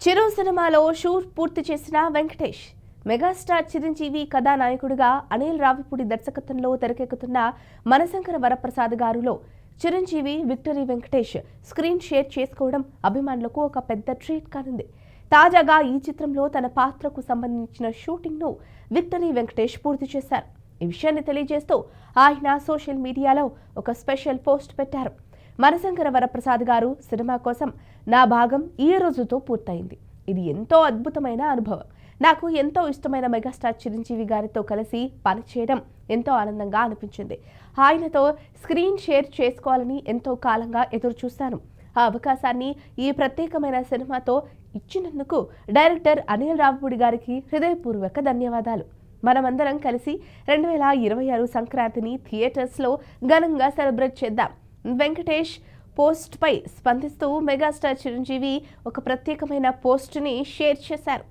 చిరు సినిమాలో షూట్ పూర్తి చేసిన వెంకటేష్. మెగాస్టార్ చిరంజీవి కథానాయకుడిగా అనిల్ రావిపూడి దర్శకత్వంలో తెరకెక్కుతున్న మనశంకర వరప్రసాద్ గారులో Chiranjeevi victory Venkatesh screen share చేసుకోవడం అభిమానులకు ఒక పెద్ద ట్రీట్ కానుంది. తాజాగా ఈ చిత్రంలో తన పాత్రకు సంబంధించిన షూటింగ్ను విక్టరీ వెంకటేష్ పూర్తి చేశారు. ఈ విషయాన్ని తెలియజేస్తూ ఆయన సోషల్ మీడియాలో ఒక స్పెషల్ పోస్ట్ పెట్టారు. మనశంకర వరప్రసాద్ గారు సినిమా కోసం నా భాగం ఈ రోజుతో పూర్తయింది. ఇది ఎంతో అద్భుతమైన అనుభవం. నాకు ఎంతో ఇష్టమైన మెగాస్టార్ చిరంజీవి గారితో కలిసి పనిచేయడం ఎంతో ఆనందంగా అనిపించింది. ఆయనతో స్క్రీన్ షేర్ చేసుకోవాలని ఎంతో కాలంగా ఎదురు చూశాను. ఆ అవకాశాన్ని ఈ ప్రత్యేకమైన సినిమాతో ఇచ్చినందుకు డైరెక్టర్ అనిల్ రావిపూడి గారికి హృదయపూర్వక ధన్యవాదాలు. మనమందరం కలిసి 2026 సంక్రాంతిని థియేటర్స్లో ఘనంగా సెలబ్రేట్ చేద్దాం. వెంకటేష్ పోస్ట్ పై స్పందిస్తూ మెగాస్టార్ చిరంజీవి ఒక ప్రత్యేకమైన పోస్ట్ని షేర్ చేశారు.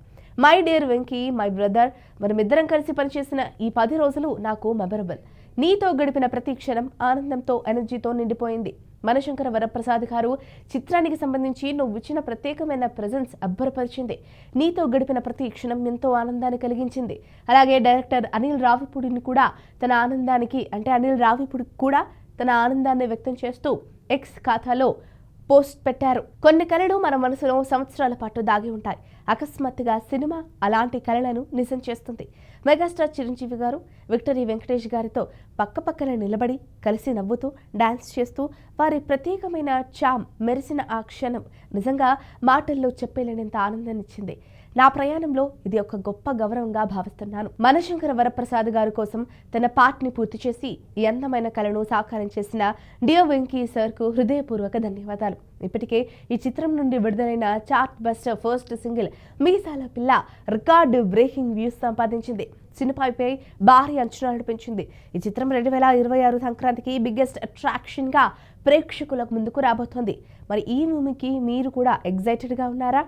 My dear Venky, my brother, మనమిద్దరం కలిసి పనిచేసిన ఈ 10 రోజులు నాకు మెమరబుల్. నీతో గడిపిన ప్రతి క్షణం ఆనందంతో, ఎనర్జీతో నిండిపోయింది. మనశంకర వరప్రసాద్ గారు చిత్రానికి సంబంధించి నువ్వు ఇచ్చిన ప్రత్యేకమైన ప్రెజెన్స్ అబ్బరపరిచింది. నీతో గడిపిన ప్రతి క్షణం ఎంతో ఆనందాన్ని కలిగించింది. అలాగే డైరెక్టర్ అనిల్ రావిపూడిని కూడా అనిల్ రావిపూడి కూడా తన ఆనందాన్ని వ్యక్తం చేస్తూ ఎక్స్ ఖాతాలో పోస్ట్ పెట్టారు. కొన్ని కళలు మన మనసులో సంవత్సరాల పాటు దాగి ఉంటాయి. అకస్మాత్తుగా సినిమా అలాంటి కళలను నిజం చేస్తుంది. మెగాస్టార్ చిరంజీవి గారు విక్టరీ వెంకటేష్ గారితో పక్కపక్కన నిలబడి కలిసి నవ్వుతూ డాన్స్ చేస్తూ వారి ప్రత్యేకమైన చామ్ మెరిసిన ఆ క్షణం నిజంగా మాటల్లో చెప్పలేనంత ఆనందాన్నిచ్చింది. నా ప్రయాణంలో ఇది ఒక గొప్ప గౌరవంగా భావిస్తున్నాను. మనశంకర వరప్రసాద్ గారి కోసం తన పార్ట్ని పూర్తి చేసి ఈ అందమైన కళను సాకారం చేసిన డియర్ వెంకీ సార్కు హృదయపూర్వక ధన్యవాదాలు. ఇప్పటికే ఈ చిత్రం నుండి విడుదలైన చార్ట్ బస్టర్ ఫస్ట్ సింగిల్ మీసాల పిల్ల రికార్డు బ్రేకింగ్ వ్యూస్ సంపాదించింది. సినిమాపై భారీ అంచనాలను పెంచింది. ఈ చిత్రం 2026 సంక్రాంతికి బిగ్గెస్ట్ అట్రాక్షన్గా ప్రేక్షకులకు ముందుకు రాబోతోంది. మరి ఈ మూవీకి మీరు కూడా ఎగ్జైటెడ్గా ఉన్నారా?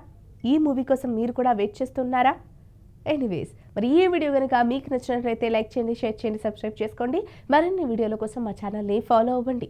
ఈ మూవీ కోసం మీరు కూడా వెయిట్ చేస్తున్నారా? ఎనీవేస్, మరి ఈ వీడియో కనుక మీకు నచ్చినట్లయితే లైక్ చేయండి, షేర్ చేయండి, సబ్స్క్రైబ్ చేసుకోండి. మరిన్ని వీడియోల కోసం మా ఛానల్ని ఫాలో అవ్వండి.